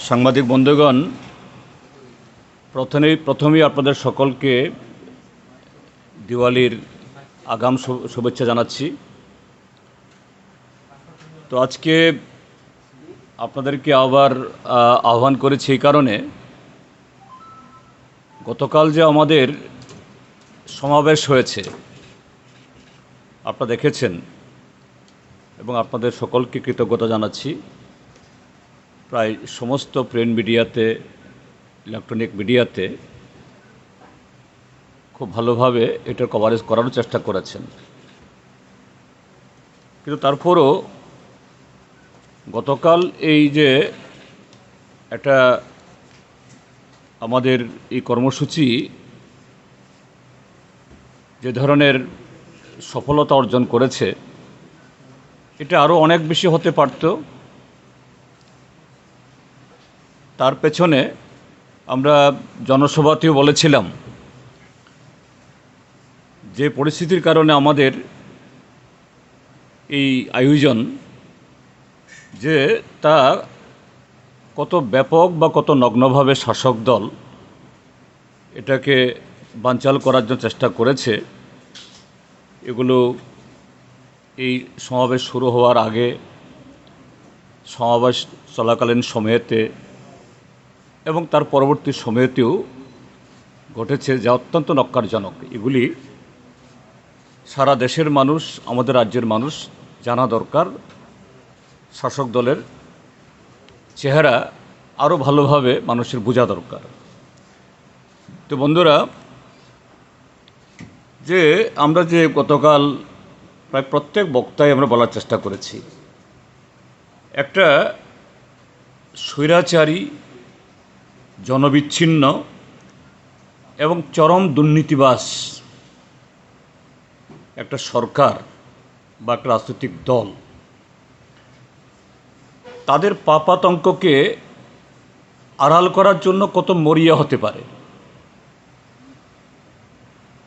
সাংবাদিক বন্ধুগণ, প্রথমেই আপনাদের সকলকে দিওয়ালির আগাম শুভেচ্ছা জানাচ্ছি। তো আজকে আপনাদেরকে আবার আহ্বান করেছি এই কারণে, গতকাল যে আমাদের সমাবেশ হয়েছে আপনারা দেখেছেন এবং আপনাদের সকলকে কৃতজ্ঞতা জানাচ্ছি। প্রায় সমস্ত প্রিন্ট মিডিয়াতে, ইলেকট্রনিক মিডিয়াতে খুব ভালোভাবে এটার কভারেজ করার চেষ্টা করেছেন। কিন্তু তারপরও গতকাল এই যে একটা আমাদের এই কর্মসূচি যে ধরনের সফলতা অর্জন করেছে, এটা আরও অনেক বেশি হতে পারত। তার পেছনে আমরা জনসভাতেও বলেছিলাম যে পরিস্থিতির কারণে আমাদের এই আয়োজন, যে তা কত ব্যাপক বা কত নগ্নভাবে শাসক দল এটাকে বানচাল করার জন্য চেষ্টা করেছে, এগুলো এই সমাবেশ শুরু হওয়ার আগে, সমাবেশ চলাকালীন সময়েতে এবং তার পরবর্তী সময়েতেও ঘটেছে, যা অত্যন্ত নক্কারজনক। এগুলি সারা দেশের মানুষ, আমাদের রাজ্যের মানুষ জানা দরকার। শাসক দলের চেহারা আরও ভালোভাবে মানুষের বোঝা দরকার। তো বন্ধুরা, যে আমরা যে গতকাল প্রায় প্রত্যেক বক্তায় আমরা বলার চেষ্টা করেছি, একটা স্বৈরাচারী, জনবিচ্ছিন্ন এবং চরম দুর্নীতিবাজ একটা সরকার বা একটা রাজনৈতিক দল, তাদের পাপাতঙ্ককে আড়াল করার জন্য কত মরিয়া হতে পারে,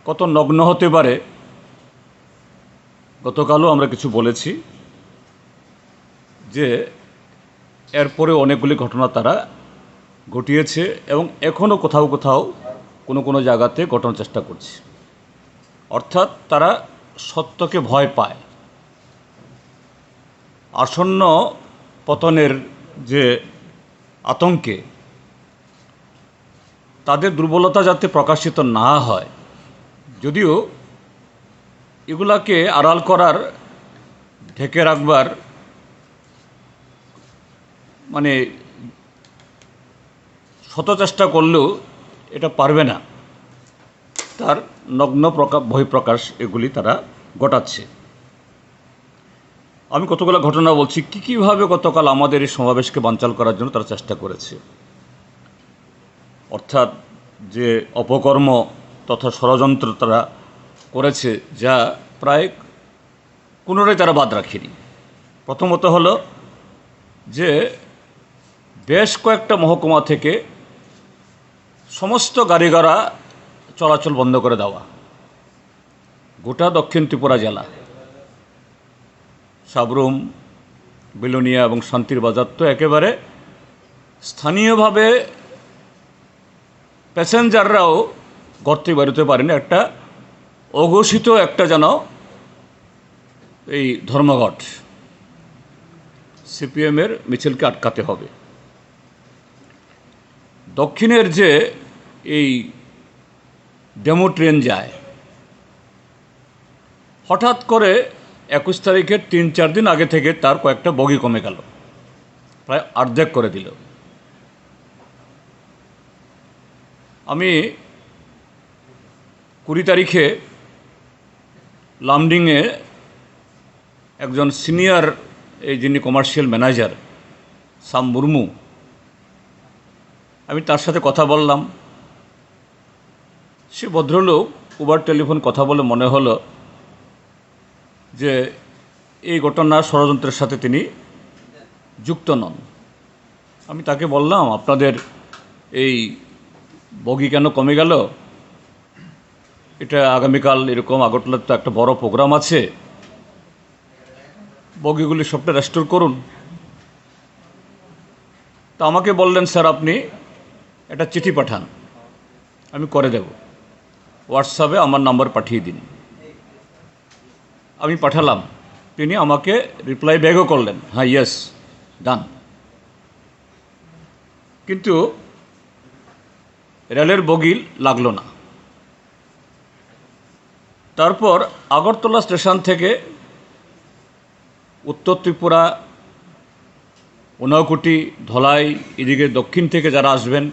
কত নগ্ন হতে পারে, গতকালও আমরা কিছু বলেছি। যে এরপরে অনেকগুলি ঘটনা তারা ঘটিয়েছে এবং এখনও কোথাও কোথাও কোনো জায়গাতে ঘটানোর চেষ্টা করছে। অর্থাৎ তারা সত্যকে ভয় পায়। আসন্ন পতনের যে আতঙ্কে তাদের দুর্বলতা যাতে প্রকাশিত না হয়, যদিও এগুলাকে আড়াল করার, ঢেকে রাখবার মানে শত চেষ্টা করলেও এটা পারবে না। তার নগ্ন বহিঃপ্রকাশ এগুলি তারা ঘটাচ্ছে। আমি কতগুলো ঘটনা বলছি কীভাবে গতকাল আমাদের এই সমাবেশকে বানচাল করার জন্য তারা চেষ্টা করেছে। অর্থাৎ যে অপকর্ম তথা ষড়যন্ত্র তারা করেছে, যা প্রায় কোনোটাই তারা বাদ রাখেনি। প্রথমত হলো যে বেশ কয়েকটা মহকুমা থেকে সমস্ত গাড়ি ঘোড়া চলাচল বন্ধ করে দেওয়া। গোটা দক্ষিণ ত্রিপুরা জেলা, সাবরুম, বিলোনিয়া এবং শান্তির বাজার তো একেবারে স্থানীয়ভাবে প্যাসেঞ্জাররাও ঘর থেকে বেরোতে পারেনি। একটা অঘোষিত একটা যেন এই ধর্মঘট, সিপিএমের মিছিলকে আটকাতে হবে। দক্ষিণের যে এই ডেমো ট্রেন যায়, হঠাৎ করে 21 তারিখের 3-4 দিন আগে থেকে তার কয়েকটা বগি কমে গেল, প্রায় অর্ধেক করে দিল। আমি 20 তারিখে লামডিংয়ে একজন সিনিয়র, এই যিনি কমার্শিয়াল ম্যানেজার সাম মুর্মু, আমি তার সাথে কথা বললাম। সে ভদ্রলোক ওভার টেলিফোন কথা বলে মনে হলো যে এই ঘটনার ষড়যন্ত্রের সাথে তিনি যুক্ত নন। আমি তাকে বললাম, আপনাদের এই বগি কেন কমে গেল? এটা আগামীকাল এরকম আগরতলার তো একটা বড় প্রোগ্রাম আছে, বগিগুলি সবটা রেস্টোর করুন। তো আমাকে বললেন, স্যার আপনি একটা চিঠি পাঠান, আমি করে দেব, হোয়াটসঅ্যাপে আমার নাম্বার পাঠিয়ে দিন। আমি পাঠালাম, তিনি আমাকে রিপ্লাই ব্যাকও করলেন, হ্যাঁ ইয়েস ডান। কিন্তু রেলের বগি লাগলো না। তারপর আগরতলা স্টেশন থেকে উত্তর ত্রিপুরা, ঊনকোটি, ধলাই, এদিকে দক্ষিণ থেকে যারা আসবেন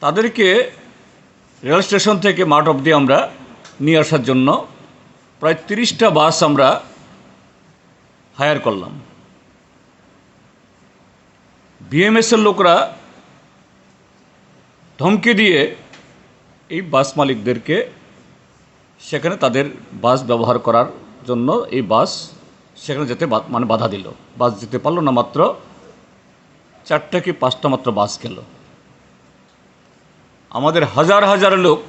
তাদেরকে রেল স্টেশন থেকে মাঠ অবধি আমরা নিয়ে আসার জন্য প্রায় 30টা বাস আমরা হায়ার করলাম। বিএমএসের লোকরা ধমকে দিয়ে এই বাস মালিকদেরকে সেখানে তাদের বাস ব্যবহার করার জন্য এই বাস সেখানে যেতে বাধা দিল। বাস যেতে পারলো না, মাত্র 4টা কি 5টা মাত্র বাস গেল। আমাদের হাজার হাজার লোক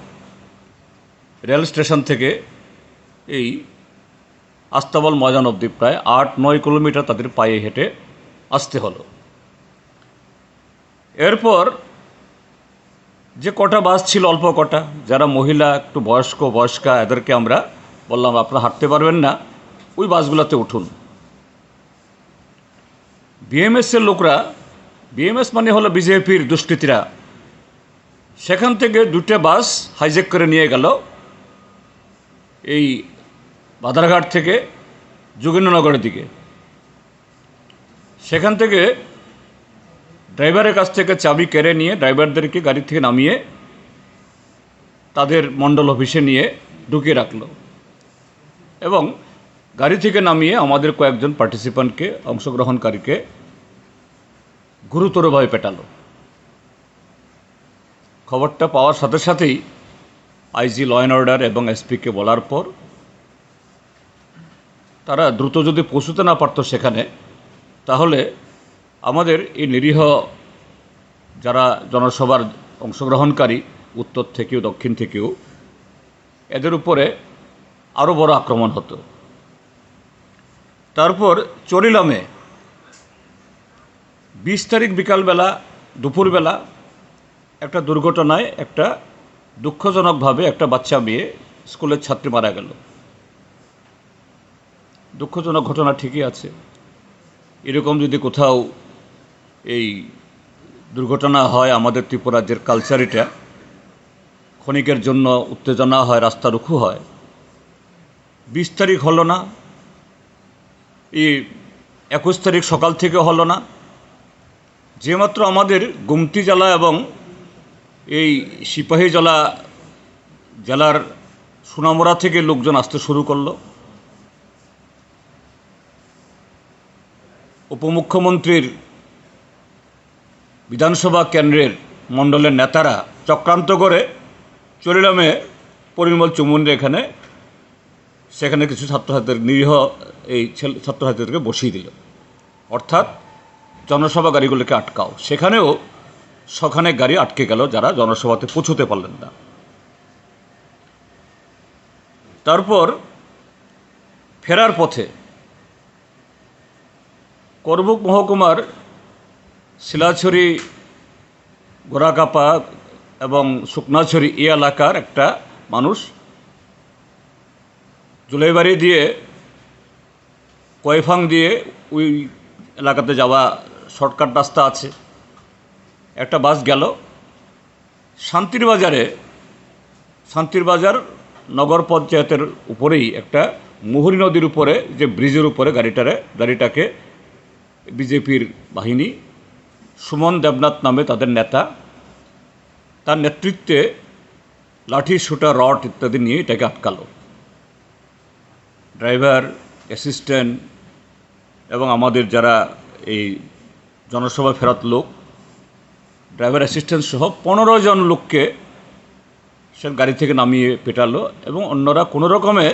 রেল স্টেশন থেকে এই আস্তাবল ময়দান অবধি প্রায় 8-9 কিলোমিটার তাদের পায়ে হেঁটে আসতে হলো। এরপর যে কটা বাস ছিল, অল্প কটা, যারা মহিলা, একটু বয়স্কা, এদেরকে আমরা বললাম আপনারা হাঁটতে পারবেন না, ওই বাসগুলোতে উঠুন। বিএমএসের লোকরা, বিএমএস মানে হলো বিজেপির দুষ্কৃতীরা, সেখান থেকে 2টা বাস হাইজ্যাক করে নিয়ে গেল এই বাধারঘাট থেকে যোগেন্দ্রনগরের দিকে। সেখান থেকে ড্রাইভারের কাছ থেকে চাবি কেড়ে নিয়ে ড্রাইভারদেরকে গাড়ি থেকে নামিয়ে তাদের মণ্ডল অফিসে নিয়ে ঢুকিয়ে রাখলো এবং গাড়ি থেকে নামিয়ে আমাদের কয়েকজন পার্টিসিপান্টকে, অংশগ্রহণকারীকে গুরুতরভাবে পেটালো। খবরটা পাওয়ার সাথে সাথেই আইজি ল অ্যান্ড অর্ডার এবং এসপিকে বলার পর তারা দ্রুত যদি পৌঁছতে না পারতো সেখানে, তাহলে আমাদের এই নিরীহ যারা জনসভার অংশগ্রহণকারী উত্তর থেকেও দক্ষিণ থেকেও, এদের উপরে আরও বড় আক্রমণ হতো। তারপর চরিলামে 20 তারিখ বিকালবেলা, দুপুরবেলা একটা দুর্ঘটনায় একটা দুঃখজনকভাবে একটা বাচ্চা মেয়ে, স্কুলের ছাত্রী মারা গেল। দুঃখজনক ঘটনা ঠিকই আছে, এরকম যদি কোথাও এই দুর্ঘটনা হয়, আমাদের ত্রিপুরা রাজ্যের কালচার এটা, ক্ষণিকের জন্য উত্তেজনা হয়, রাস্তা রুখু হয়। 20 তারিখ হলো না, এই 21 তারিখ সকাল থেকে হলো না, যেমাত্র আমাদের গুমতি জেলা এবং এই সিপাহীজলা জেলার সোনামুড়া থেকে লোকজন আসতে শুরু করলো। উপমুখ্যমন্ত্রীর বিধানসভা কেন্দ্রের মণ্ডলের নেতারা চক্রান্ত করে চরিলামে পরিমল চুমুন্ডে সেখানে কিছু ছাত্রছাত্রীদের, নিরীহ এই ছাত্রছাত্রীদেরকে বসিয়ে দিল, অর্থাৎ জনসভা গাড়িগুলোকে আটকাও। সেখানেও সখানে গাড়ি আটকে গেল, যারা জনসভাতে পৌঁছতে পারলেন না। তারপর ফেরার পথে করবুক মহকুমার শিলাছড়ি, গোরাকাপা এবং শুকনাছড়ি এই এলাকার একটা মানুষ জুলাইবাড়ি দিয়ে কয়ফাং দিয়ে ওই এলাকাতে যাওয়া শর্টকাট রাস্তা আছে, একটা বাস গেল। শান্তিরবাজার নগর পঞ্চায়েতের উপরেই একটা মুহুরী নদীর উপরে যে ব্রিজের উপরে গাড়িটাকে বিজেপির বাহিনী, সুমন দেবনাথ নামে তাদের নেতা, তার নেতৃত্বে লাঠি, শুটা, রড ইত্যাদি নিয়ে এটাকে আটকালো। ড্রাইভার, অ্যাসিস্ট্যান্ট এবং আমাদের যারা এই জনসভা ফেরত লোক, ড্রাইভার অ্যাসিস্ট্যান্ট সহ 15 জন লোককে সে গাড়ি থেকে নামিয়ে পেটালো এবং অন্যরা কোনো রকমে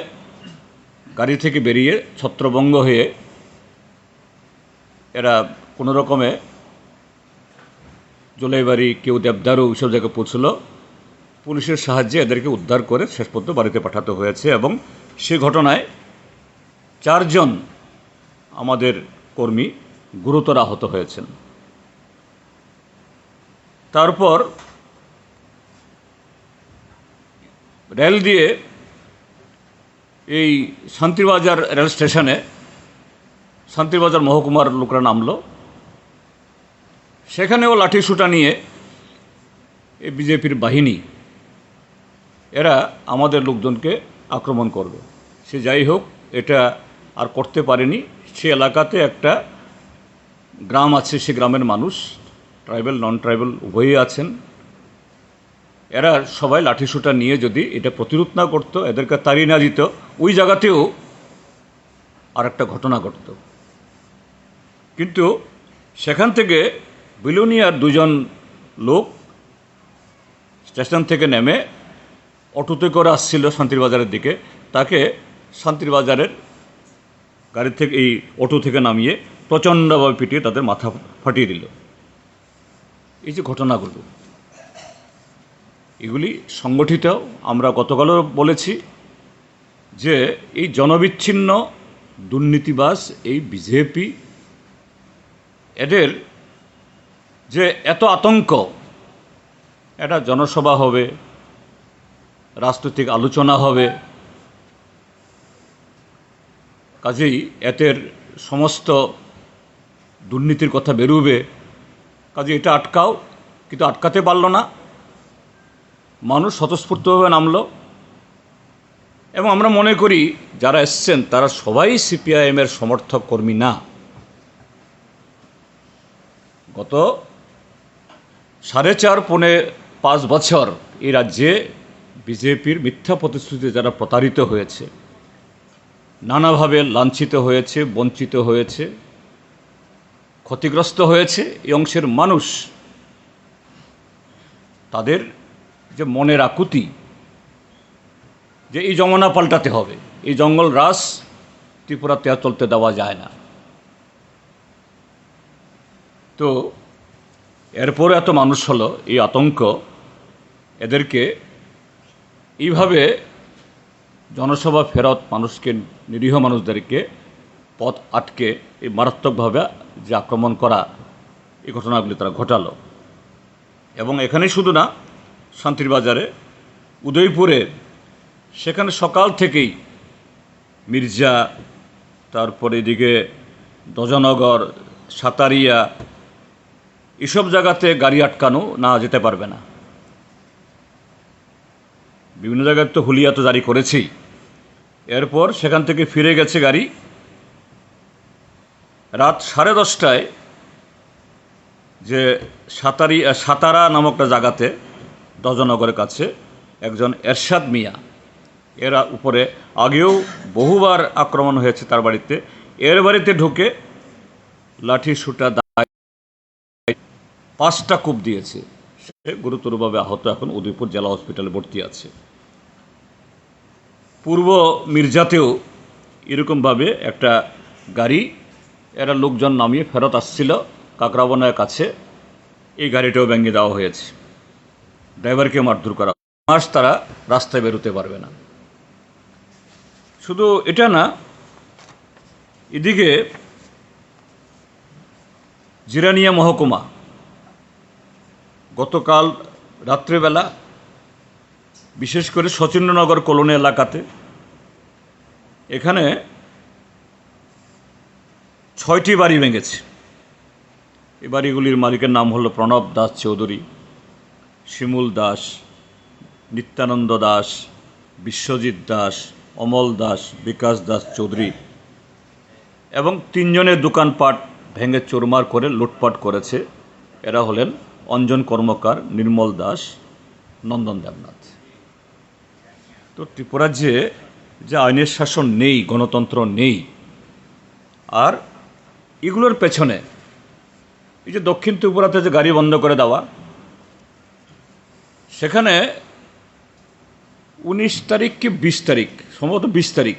গাড়ি থেকে বেরিয়ে ছত্রভঙ্গ হয়ে এরা কোনো রকমে জোলাইবাড়ি, কেউ দেবদারু, ওইসব জায়গায় পৌঁছল। পুলিশের সাহায্যে এদেরকে উদ্ধার করে শেষ পর্যন্ত বাড়িতে পাঠাতে হয়েছে এবং সে ঘটনায় 4 জন আমাদের কর্মী গুরুতর আহত হয়েছেন। তারপর রেল দিয়ে এই শান্তিবাজার রেল স্টেশনে শান্তিবাজার মহকুমার লোকরা নামলো, সেখানেও লাঠিসোঁটা নিয়ে এই বিজেপির বাহিনী এরা আমাদের লোকজনকে আক্রমণ করবে। সে যাই হোক, এটা আর করতে পারেনি। সে এলাকাতে একটা গ্রাম আছে, সে গ্রামের মানুষ ট্রাইবেল নন ট্রাইবেল উভয়ই আছেন। এরা সবাই লাঠিসোঁটা নিয়ে যদি এটা প্রতিরোধ না করতো, এদেরকে তাড়িয়ে না দিত, ওই জায়গাতেও আর একটা ঘটনা ঘটত। কিন্তু সেখান থেকে বিলোনিয়ার দুজন লোক স্টেশন থেকে নেমে অটোতে করে আসছিল শান্তিরবাজারের দিকে, তাকে শান্তিরবাজারের গাড়ি থেকে এই অটো থেকে নামিয়ে প্রচণ্ডভাবে পিটিয়ে তাদের মাথা ফাটিয়ে দিল। এই যে ঘটনাগুলো, এগুলি সংগঠিত। আমরা গতকালও বলেছি যে এই জনবিচ্ছিন্ন দুর্নীতিবাজ এই বিজেপি, এদের যে এত আতঙ্ক, একটা জনসভা হবে, রাজনৈতিক আলোচনা হবে, কাজেই এদের সমস্ত দুর্নীতির কথা বেরোবে, কাজে এটা আটকাও, কিন্তু আটকাতে পারল না। মানুষ স্বতঃস্ফূর্তভাবে নামলো এবং আমরা মনে করি যারা এসছেন তারা সবাই সিপিআইএমের সমর্থক কর্মী না। গত 4.5 বছর এই রাজ্যে বিজেপির মিথ্যা প্রতিশ্রুতিতে যারা প্রতারিত হয়েছে, নানাভাবে লাঞ্ছিত হয়েছে, বঞ্চিত হয়েছে, ক্ষতিগ্রস্ত হয়েছে, এই অংশের মানুষ, তাদের যে মনের আকুতি যে এই জমানা পাল্টাতে হবে, এই জঙ্গল রাজ ত্রিপুরাতে আর চলতে দেওয়া যায় না। তো এরপর এত মানুষ হলো, এই আতঙ্ক, এদেরকে এইভাবে জনসভা ফেরত মানুষকে, নিরীহ মানুষদেরকে পথ আটকে এই মারাত্মকভাবে যে আক্রমণ করা, এই ঘটনাগুলি তারা ঘটালো। এবং এখানে শুধু না, শান্তিরবাজারে, উদয়পুরে, সেখানে সকাল থেকেই মির্জা, তারপরে এদিকে দজনগর, সাতারিয়া, এসব জায়গাতে গাড়ি আটকানো, না যেতে পারবে না। বিভিন্ন জায়গায় তো হুলিয়া তো জারি করেছেই। এরপর সেখান থেকে ফিরে গেছে গাড়ি। রাত 10:30টায় যে সাতারা নামক একটা জায়গাতে দজনগরের কাছে একজন এরশাদ মিয়া, এরা উপরে আগেও বহুবার আক্রমণ হয়েছে তার বাড়িতে, এর বাড়িতে ঢুকে লাঠি সুটা 5টা কূপ দিয়েছে। সে গুরুতরভাবে আহত, এখন উদয়পুর জেলা হসপিটালে ভর্তি আছে। পূর্ব মির্জাতেও এরকমভাবে একটা গাড়ি, এরা লোকজন নামিয়ে ফেরত আসছিল কাকরাবনের কাছে, এই গাড়িটাও ভেঙে দেওয়া হয়েছে, ড্রাইভারকে মারধর করা। মাস তারা রাস্তায় বেরোতে পারবে না। শুধু এটা না, এদিকে জিরানিয়া মহকুমা, গতকাল রাত্রেবেলা বিশেষ করে সচিন্দ্রনগর কলোনি এলাকাতে, এখানে 6টি বাড়ি ভেঙেছে। এই বাড়িগুলির মালিকের নাম হলো প্রণব দাস চৌধুরী, শিমুল দাস, নিত্যানন্দ দাস, বিশ্বজিৎ দাস, অমল দাস, বিকাশ দাস চৌধুরী, এবং 3 জনের দোকানপাট ভেঙে চুরমার করে লুটপাট করেছে। এরা হলেন অঞ্জন কর্মকার, নির্মল দাস, নন্দন দেবনাথ। তো ত্রিপুরাজ্যে যে আইনের শাসন নেই, গণতন্ত্র নেই, আর এগুলোর পেছনে এই যে দক্ষিণ ত্রিপুরাতে যে গাড়ি বন্ধ করে দেওয়া, সেখানে 19 তারিখ কি 20 তারিখ, সম্ভবত 20 তারিখ,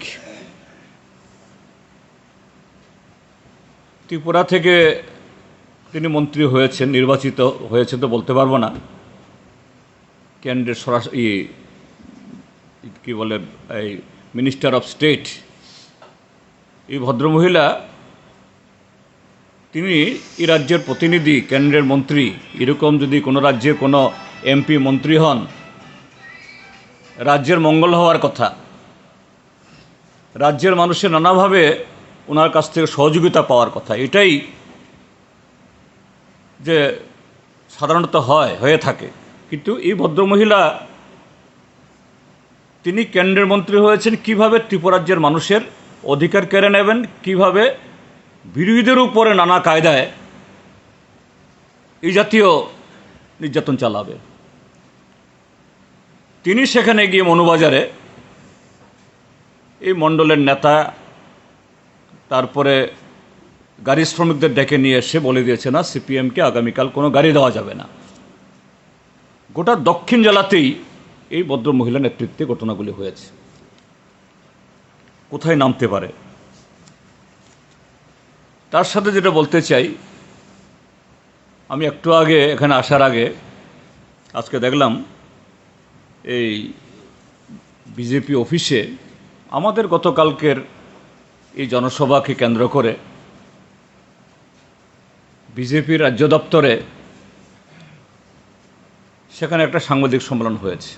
ত্রিপুরা থেকে তিনি মন্ত্রী হয়েছেন, নির্বাচিত হয়েছেন তো বলতে পারবো না, কেন্দ্রের সরাসরি কী বলে এই মিনিস্টার অফ স্টেট, এই ভদ্রমহিলা তিনি এই রাজ্যের প্রতিনিধি, কেন্দ্রের মন্ত্রী। এরকম যদি কোনো রাজ্যের কোনো এমপি মন্ত্রী হন, রাজ্যের মঙ্গল হওয়ার কথা। রাজ্যের মানুষের নানাভাবে ওনার কাছ থেকে সহযোগিতা পাওয়ার কথা। এটাই যে সাধারণত হয়ে থাকে। কিন্তু এই ভদ্রমহিলা, তিনি কেন্দ্রের মন্ত্রী হয়েছেন, কিভাবে ত্রিপুরাজ্যের মানুষের অধিকার কেড়ে নেবেন, কিভাবে বিরোধীদের উপরে নানা কায়দায় এই জাতীয় নির্যাতন চালাবে। তিনি সেখানে গিয়ে মনুবাজারে এই মণ্ডলের নেতা, তারপরে গাড়ি শ্রমিকদের ডেকে নিয়ে এসে বলে দিয়েছে, না, সিপিএমকে আগামীকাল কোনো গাড়ি দেওয়া যাবে না। গোটা দক্ষিণ জেলাতেই এই ভদ্র মহিলা নেতৃত্বে ঘটনাগুলি হয়েছে। কোথায় নামতে পারে? তার সাথে যেটা বলতে চাই, আমি একটু আগে এখানে আসার আগে আজকে দেখলাম এই বিজেপি অফিসে আমাদের গতকালকের এই জনসভাকে কেন্দ্র করে বিজেপির রাজ্য দপ্তরে সেখানে একটা সাংবাদিক সম্মেলন হয়েছে।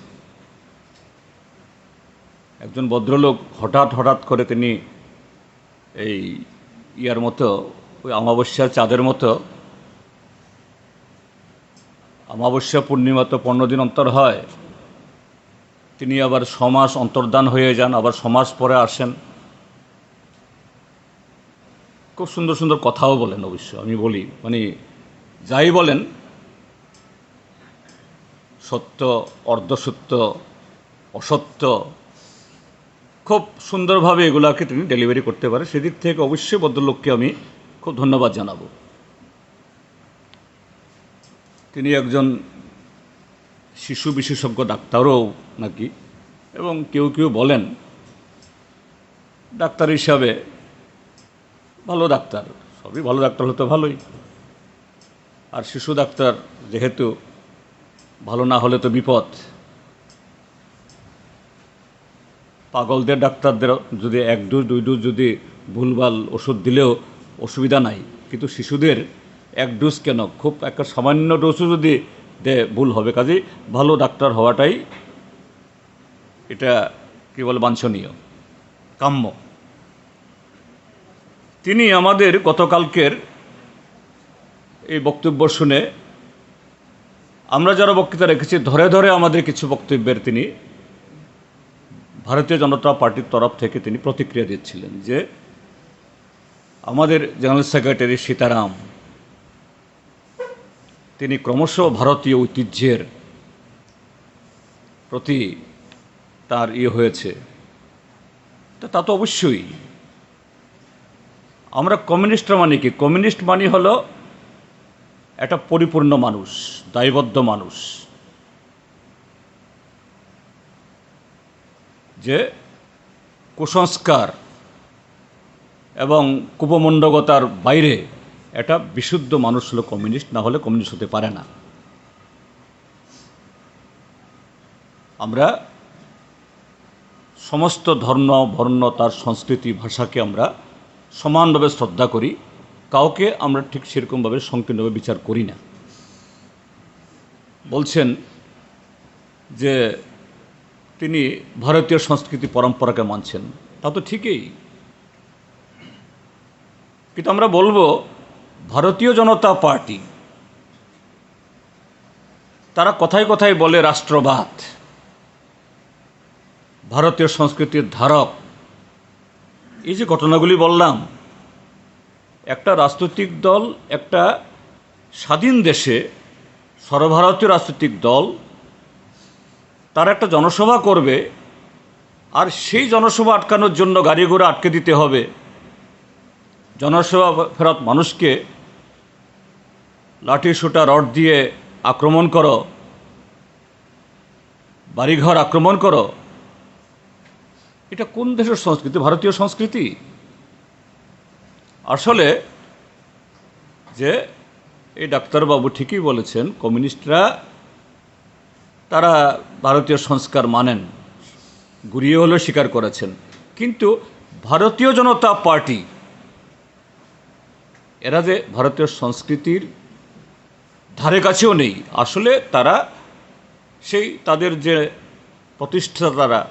একজন ভদ্রলোক হঠাৎ করে তিনি এই ইয়ার মতো, ওই অমাবস্যার চাঁদের মতো, অমাবস্যা পূর্ণিমা তো 15 দিন অন্তর হয়, তিনি আবার 6 মাস অন্তর্ধান হয়ে যান, আবার 6 মাস পরে আসেন। খুব সুন্দর সুন্দর কথাও বলেন। অবশ্য আমি বলি, মানে যাই বলেন, সত্য, অর্ধসত্য, অসত্য, খুব সুন্দরভাবে এগুলাকে তিনি ডেলিভারি করতে পারে। সেদিক থেকে অবশ্যই ভদ্রলোককে আমি খুব ধন্যবাদ জানাবো। তিনি একজন শিশু বিশেষজ্ঞ ডাক্তারও নাকি, এবং কেউ বলেন ডাক্তার হিসাবে ভালো ডাক্তার। সবই ভালো ডাক্তার হলে তো ভালোই, আর শিশু ডাক্তার যেহেতু ভালো না হলে তো বিপদ। পাগলদের ডাক্তারদের যদি 1 ডোজ 2 ডোজ যদি ভুলভাল ওষুধ দিলেও অসুবিধা নাই, কিন্তু শিশুদের 1 ডোজ কেন, খুব একটা সামান্য ডোজও যদি দেয় ভুল হবে। কাজেই ভালো ডাক্তার হওয়াটাই এটা কী বলে বাঞ্ছনীয়, কাম্য। তিনি আমাদের গতকালকের এই বক্তব্য শুনে, আমরা যারা বক্তৃতা রেখেছি, ধরে আমাদের কিছু বক্তব্যের তিনি ভারতীয় জনতা পার্টির তরফ থেকে তিনি প্রতিক্রিয়া দিচ্ছিলেন যে আমাদের জেনারেল সেক্রেটারি সীতারাম, তিনি ক্রমশ ভারতীয় ঐতিহ্যের প্রতি তার হয়েছে। তা তো অবশ্যই। আমরা কমিউনিস্টরা মানে কি? কমিউনিস্ট মানে হলো একটা পরিপূর্ণ মানুষ, দায়বদ্ধ মানুষ, যে কুসংস্কার এবং কুপমণ্ডকতার বাইরে একটা বিশুদ্ধ মানুষ হলো কমিউনিস্ট, না হলে কমিউনিস্ট হতে পারে না। আমরা সমস্ত ধর্ম, বর্ণ, তার সংস্কৃতি, ভাষাকে আমরা সমানভাবে শ্রদ্ধা করি। কাউকে আমরা ঠিক সেরকমভাবে সংকীর্ণভাবে বিচার করি না। বলছেন যে তিনি ভারতীয় সংস্কৃতি পরম্পরাকে মানছেন, তা তো ঠিকই, কিন্তু আমরা বলবো ভারতীয় জনতা পার্টি তারা কথায় বলে রাষ্ট্রবাদ, ভারতীয় সংস্কৃতির ধারক। এই যে ঘটনাগুলি বললাম, একটা রাজনৈতিক দল একটা স্বাধীন দেশে, সর্বভারতীয় রাজনৈতিক দল, তারা একটা জনসভা করবে, আর সেই জনসভা আটকানোর জন্য গাড়ি ঘোড়া আটকে দিতে হবে। জনসভা ফেরত মানুষকে লাঠি সোটা রড দিয়ে আক্রমণ করো, বাড়িঘর আক্রমণ করো। এটা কোন দেশের সংস্কৃতি? ভারতীয় সংস্কৃতি? আসলে যে এই ডাক্তারবাবু ঠিকই বলেছেন, কমিউনিস্টরা তারা ভারতীয় সংস্কার মানেন, ঘুরিয়ে হলেও স্বীকার করেছেন। কিন্তু ভারতীয় জনতা পার্টি এরা যে ভারতীয় সংস্কৃতির ধারে কাছেও নেই। আসলে তারা সেই তাদের যে প্রতিষ্ঠাতারা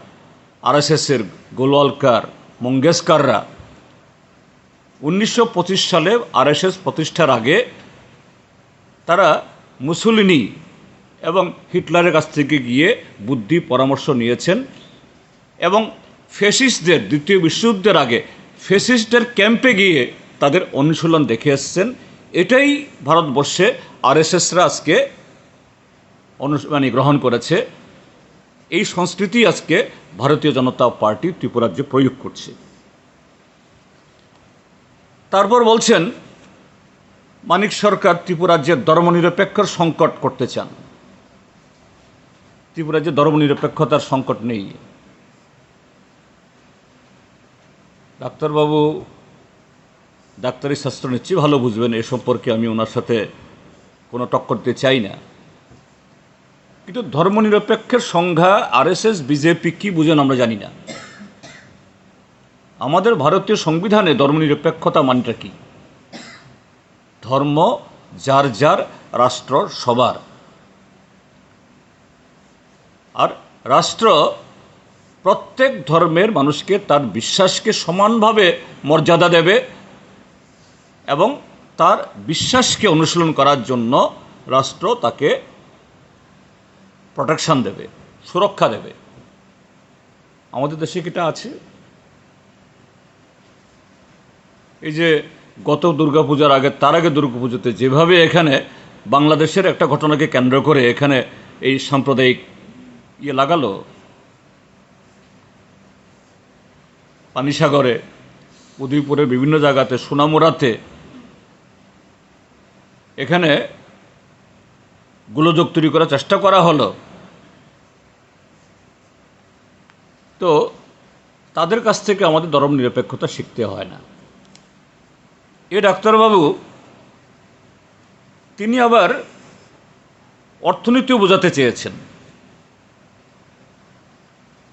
আরএসএসের গোলওয়ালকার মঙ্গেশকররা 1925 সালে আরএসএস প্রতিষ্ঠার আগে তারা মুসোলিনি এবং হিটলারের কাছ থেকে গিয়ে বুদ্ধি পরামর্শ নিয়েছেন এবং ফ্যাসিস্টদের দ্বিতীয় বিশ্বযুদ্ধের আগে ফ্যাসিস্টদের ক্যাম্পে গিয়ে তাদের অনুশীলন দেখে এসছেন। এটাই ভারতবর্ষে আরএসএসরা আজকে গ্রহণ করেছে। এই সংস্কৃতি আজকে ভারতীয় জনতা পার্টি ত্রিপুরা রাজ্যে প্রয়োগ করছে। তারপর বলছেন মানিক সরকার ত্রিপুরা রাজ্যের ধর্মনিরপেক্ষ সংকট করতে চান। ত্রিপুরা রাজ্যে ধর্মনিরপেক্ষতার সংকট নেই। ডাক্তারবাবু ডাক্তারি শাস্ত্র নিশ্চয়ই ভালো বুঝবেন, এ সম্পর্কে আমি ওনার সাথে কোনো টক্কর দিতে চাই না। কিন্তু ধর্মনিরপেক্ষের সংজ্ঞা আরএসএস বিজেপি কি বুঝেন আমরা জানি না। আমাদের ভারতীয় সংবিধানে ধর্মনিরপেক্ষতা মানেটা কি? ধর্ম যার যার, রাষ্ট্র সবার। আর রাষ্ট্র প্রত্যেক ধর্মের মানুষকে তার বিশ্বাসকে সমানভাবে মর্যাদা দেবে এবং তার বিশ্বাসকে অনুশীলন করার জন্য রাষ্ট্র তাকে প্রোটেকশন দেবে, সুরক্ষা দেবে। আমাদের দেশে এটা আছে। এই যে গত দুর্গাপূজার আগে, তার আগে দুর্গাপুজোতে যেভাবে এখানে বাংলাদেশের একটা ঘটনাকে কেন্দ্র করে এখানে এই সাম্প্রদায়িক লাগালো, পানিসাগরে, উদয়পুরের বিভিন্ন জায়গাতে, সোনামুড়াতে, এখানে গোলযোগ তৈরি করার চেষ্টা করা হলো। তো তাদের কাছ থেকে আমাদের ধর্মনিরপেক্ষতা শিখতে হয় না। এ ডাক্তারবাবু তিনি আবার অর্থনীতিও বোঝাতে চেয়েছেন।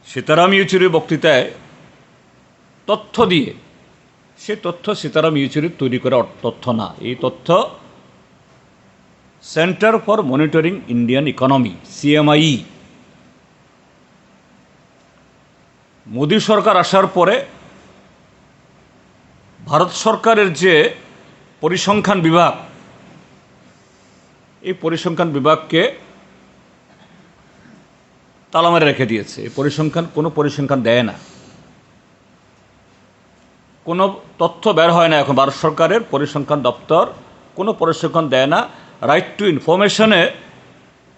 সীতারাম ইয়েচুরির বক্তৃতায় তথ্য দিয়ে, সে তথ্য সীতারাম ইয়েচুরির তৈরি করা তথ্য না। এই তথ্য centre for monitoring Indian economy, CMI, Modi সরকার আসার পরে ভারত সরকারের যে পরিসংখ্যান বিভাগ, এই পরিসংখ্যান বিভাগকে তালা মেরে রেখে দিয়েছে। এই পরিসংখ্যান কোনো পরিসংখ্যান দেয় না, কোনো তথ্য বের হয় না। এখন ভারত সরকারের পরিসংখ্যান দপ্তর কোনো পরিসংখ্যান দেয় না। রাইট টু ইনফরমেশনে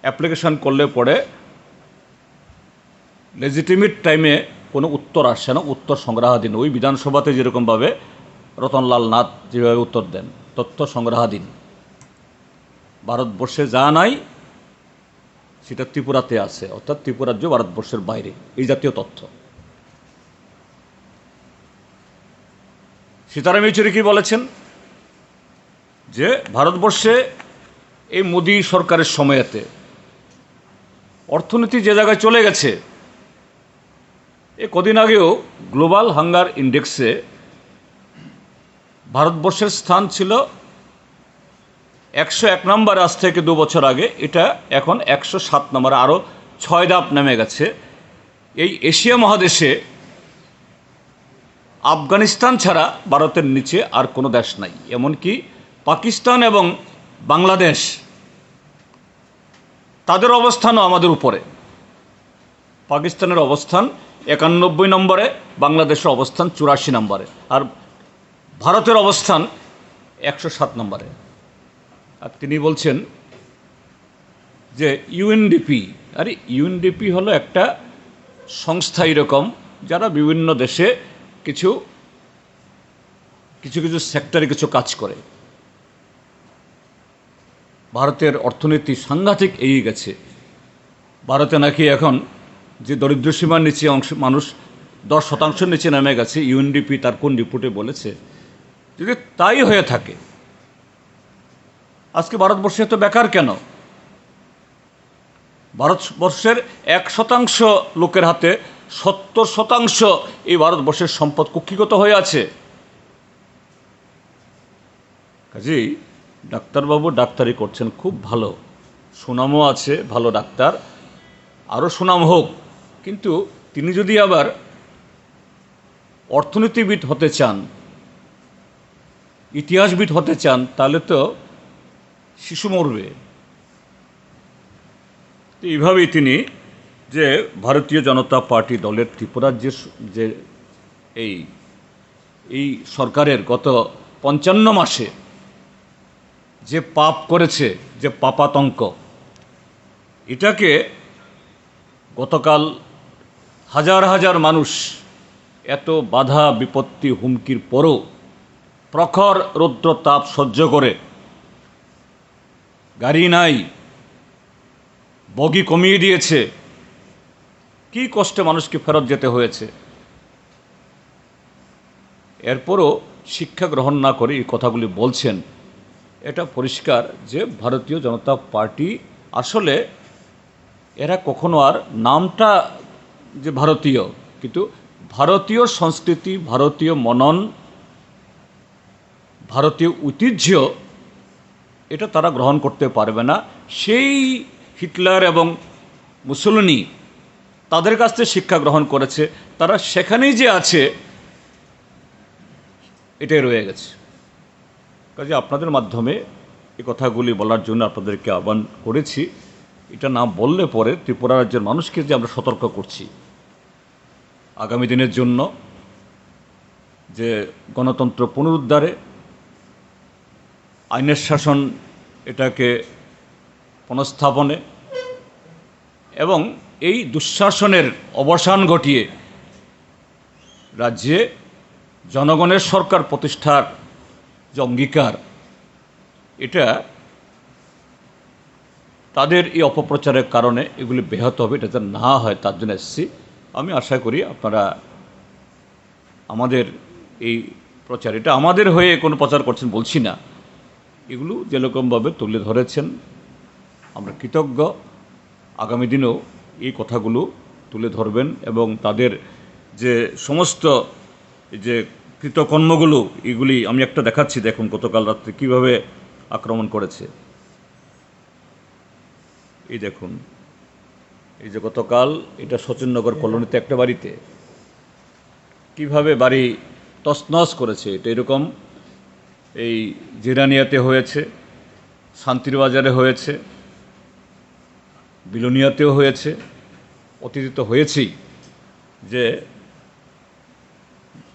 অ্যাপ্লিকেশন করলে পরে লেজিটিমেট টাইমে কোনো উত্তর আসছে না, উত্তর সংগ্রহাধীন। ওই বিধানসভাতে যেরকমভাবে রতনলাল নাথ যেভাবে উত্তর দেন, তথ্য সংগ্রহাধীন। ভারতবর্ষে যা নাই সেটা ত্রিপুরাতে আছে, অর্থাৎ ত্রিপুরা রাজ্য ভারতবর্ষের বাইরে, এই জাতীয় তথ্য। সীতারাম ইয়েচুরি কি বলেছেন? যে ভারতবর্ষে এই মোদী সরকারের সময়েতে অর্থনীতি যে জায়গায় চলে গেছে, কদিন আগেও গ্লোবাল হাঙ্গার ইন্ডেক্সে ভারতবর্ষের স্থান ছিল 101 নম্বরে আজ থেকে 2 বছর আগে, এটা এখন 107 নম্বরে, আরও 6 ধাপ নেমে গেছে। এই এশিয়া মহাদেশে আফগানিস্তান ছাড়া ভারতের নিচে আর কোনো দেশ নাই। এমনকি পাকিস্তান এবং বাংলাদেশ, তাদের অবস্থানও আমাদের উপরে। পাকিস্তানের অবস্থান 91 নম্বরে, বাংলাদেশের অবস্থান 84 নম্বরে, আর ভারতের অবস্থান 107 নম্বরে। আর তিনি বলছেন যে ইউএনডিপি, আরে ইউএনডিপি হলো একটা সংস্থা এরকম যারা বিভিন্ন দেশে কিছু কিছু কিছু সেক্টরে কিছু কাজ করে। ভারতের অর্থনীতি সাংঘাতিক এগিয়ে গেছে। ভারতে নাকি এখন যে দরিদ্র সীমার নিচে অংশ মানুষ 10% নিচে নেমে গেছে, ইউএনডিপি তার কোন রিপোর্টে বলেছে। যদি তাই হয়ে থাকে, আজকে ভারতবর্ষে এত বেকার কেন? ভারতবর্ষের 1% লোকের হাতে 70% এই ভারতবর্ষের সম্পদ কুক্ষিগত হয়ে আছে। কাজেই ডাক্তারবাবু ডাক্তারি করছেন খুব ভালো, সুনামও আছে, ভালো ডাক্তার, আরও সুনাম হোক। কিন্তু তিনি যদি আবার অর্থনীতিবিদ হতে চান, ইতিহাসবিদ হতে চান, তাহলে তো শিশু মরবে। তো এইভাবেই তিনি যে ভারতীয় জনতা পার্টি দলের ত্রিপুরার যে এই এই সরকারের গত ৫৫ মাসে যে পাপ করেছে, যে পাপাতঙ্ক, এটাকে গতকাল হাজার হাজার মানুষ এত বাধা বিপত্তি হুমকির পরও প্রখর রৌদ্র তাপ সহ্য করে, গাড়ি নাই, বগি কমিয়ে দিয়েছে, কি কষ্টে মানুষকে ফেরত যেতে হয়েছে, এরপরও শিক্ষা গ্রহণ না করে এই কথাগুলি বলছেন। এটা পরিষ্কার যে ভারতীয় জনতা পার্টি আসলে এরা কখনো আর নামটা যে ভারতীয়, কিন্তু ভারতীয় সংস্কৃতি, ভারতীয় মনন, ভারতীয় ঐতিহ্য এটা তারা গ্রহণ করতে পারবে না। সেই হিটলার এবং মুসোলিনি তাদের কাছ থেকে শিক্ষা গ্রহণ করেছে, তারা সেখানেই যে আছে এটাই রয়ে গেছে। কাজে আপনাদের মাধ্যমে এই কথাগুলি বলার জন্য আপনাদেরকে আহ্বান করেছি। এটা না বললে পরে ত্রিপুরা রাজ্যের মানুষকে যে আমরা সতর্ক করছি আগামী দিনের জন্য, যে গণতন্ত্র পুনরুদ্ধারে, আইনের শাসন এটাকে পুনঃস্থাপনে এবং এই দুঃশাসনের অবসান ঘটিয়ে রাজ্যে জনগণের সরকার প্রতিষ্ঠার যে অঙ্গীকার, এটা তাদের এই অপপ্রচারের কারণে এগুলি ব্যাহত হবে, এটা যেন না হয় তার জন্য এসেছি। আমি আশা করি আপনারা আমাদের এই প্রচার, এটা আমাদের হয়ে কোনো প্রচার করছেন বলছি না, এগুলো যেরকমভাবে তুলে ধরেছেন আমরা কৃতজ্ঞ। আগামী দিনেও এই কথাগুলো তুলে ধরবেন এবং তাদের যে সমস্ত যে কৃতকর্মগুলো, এগুলি আমি একটা দেখাচ্ছি। দেখুন গতকাল রাত্রে কীভাবে আক্রমণ করেছে। এই দেখুন, এই যে গতকাল এটা সচিননগর কলোনিতে একটা বাড়িতে কিভাবে বাড়ি তছনছ করেছে। এটা এরকম এই জিরানিয়াতে হয়েছে, শান্তির বাজারে হয়েছে, বিলোনিয়াতেও হয়েছে, অতীতে তো হয়েছেই। যে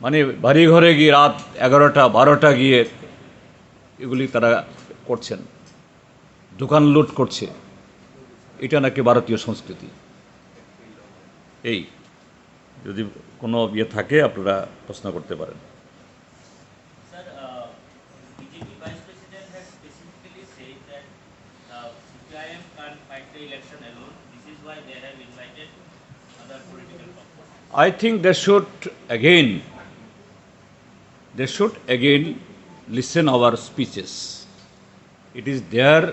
মানে বাড়ি ঘরে গিয়ে রাত 11টা 12টা গিয়ে এগুলি তারা করছেন, দোকান লুট করছে। এটা নাকি ভারতীয় সংস্কৃতি। এই যদি কোনো ইয়ে থাকে আপনারা প্রশ্ন করতে পারেন। BJP Vice President has specifically said that CPIM can't fight the election alone. This is why they have invited other political parties. I think they should again listen our speeches. It is there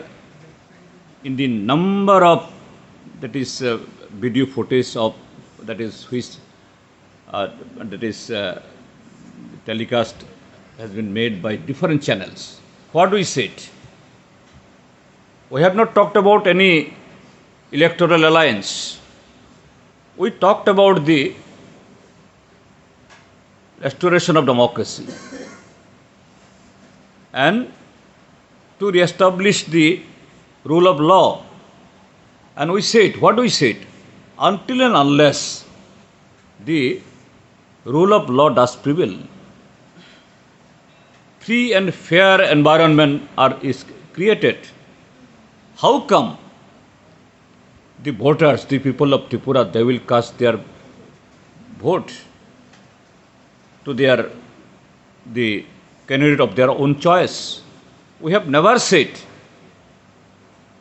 in the number of, that is video footage of, that is which telecast has been made by different channels. What we said, we have not talked about any electoral alliance. We talked about the restoration of democracy and to re-establish the rule of law. And we said, what we said, until and unless the rule of law does prevail, free and fair environment is created, how come the voters, the people of Tripura, they will cast their vote to the candidate of their own choice? We have never said.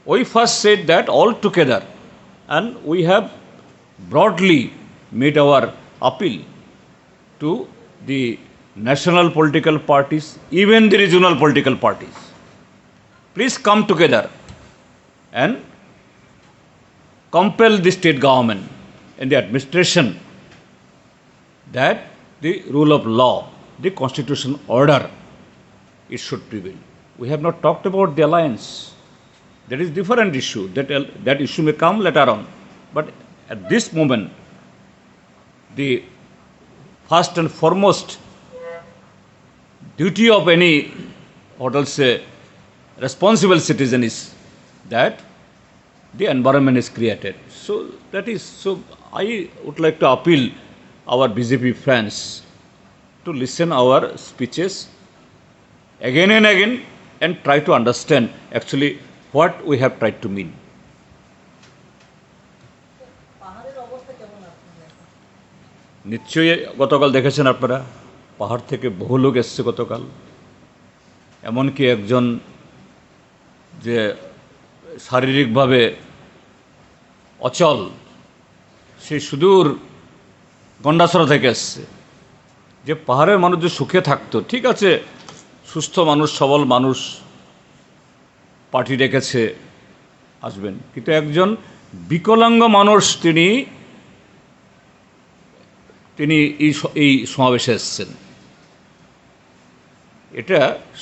We first said that all together, and we have broadly made our appeal to the national political parties, even the regional political parties. Please come together and compel the state government and the administration that the rule of law, the constitutional order, it should prevail. We have not talked about the alliance. That is different issue. That issue may come later on. But at this moment, the first and foremost duty of any, what I'll say, responsible citizen is that the environment is created. So I would like to appeal our BJP friends to listen our speeches again and again and try to understand actually what we have tried to mean. পাহাড়ের অবস্থা কেমন আপনাদের? নিশ্চয়ই গতকাল দেখেছেন আপনারা, পাহাড় থেকে বহু লোক এসছে গতকাল। এমনকি একজন যে শারীরিকভাবে অচল, সে সুদূর গন্ডাছড়া থেকে এসছে। যে পাহাড়ের মানুষ যে সুখে থাকতো, ঠিক আছে, সুস্থ মানুষ, সবল মানুষ, পার্টি রেখেছে, আসবেন, কিন্তু একজন বিকলাঙ্গ মানুষ তিনি এই সমাবেশে এসছেন। এটা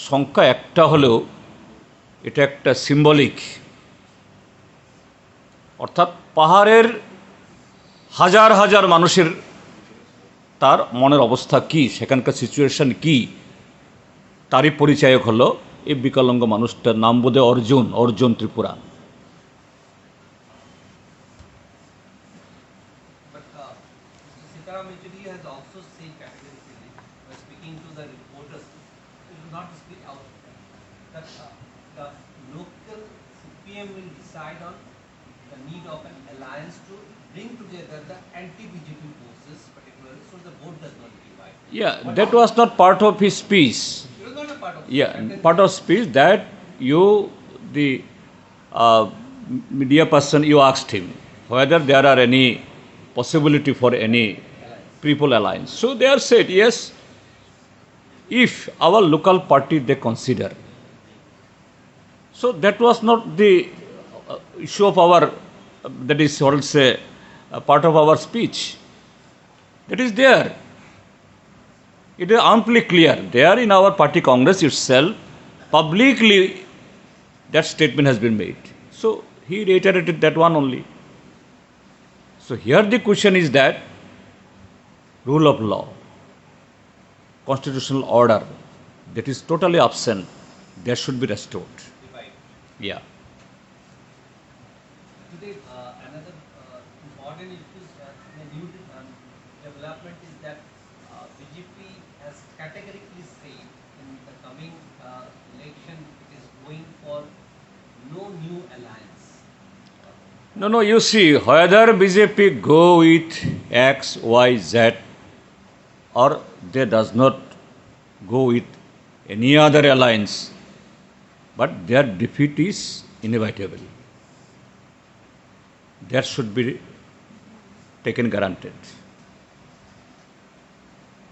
সংখ্যা একটা হলেও এটা একটা সিম্বলিক, অর্থাৎ পাহাড়ের হাজার হাজার মানুষের তার মনের অবস্থা কি, সেখানকার সিচুয়েশন কি, তারই পরিচায়ক হলো এই বিকলাঙ্গ মানুষটার নাম বোধহয় Arjun Tripura. But Sitaram Yechuri has also said categorically, by speaking to the reporters, it will not speak out, that the local CPIM will decide on the need of an alliance to bring together the anti-BJP forces, particularly, so the vote does not divide. Yeah, that was not part of his speech. It was not a part of Yeah, part of speech that you, the media person, you asked him whether there are any possibility for any people alliance. So they are said, yes, if our local party they consider. So that was not the issue of our, that is what I'll say, part of our speech. That is there. It is amply clear. There in our party Congress itself, publicly that statement has been made. So he reiterated that one only. So here the question is that rule of law, constitutional order, that is totally absent, that should be restored. divide. Yeah. Today, another important issue, the new development is that BJP has categorically said in the coming election it is going for no new alliance. No, you see, whether BJP go with X, Y, Z, or they does not go with any other alliance, but their defeat is inevitable. That should be taken granted.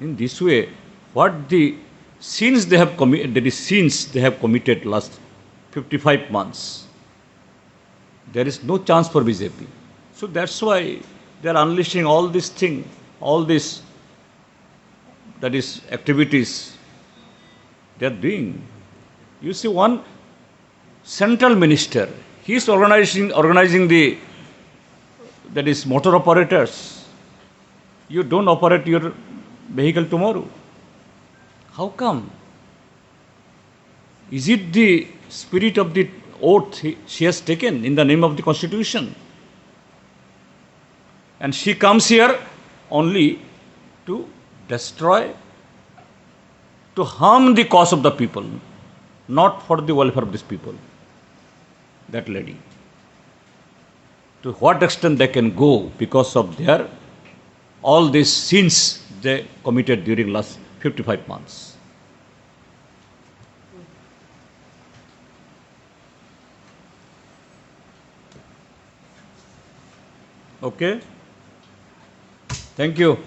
In this way, what the sins they have committed, that is sins they have committed last 55 months, there is no chance for BJP. So that's why they are unleashing all this thing, all this, that is activities they are doing. You see, one central minister, he is organizing the, that is motor operators. You don't operate your vehicle tomorrow. How come? Is it the spirit of the oath she has taken in the name of the Constitution? And she comes here only to destroy, to harm the cause of the people, not for the welfare of these people. That lady. To what extent they can go because of their all these sins they committed during last 55 months. Okay? Thank you.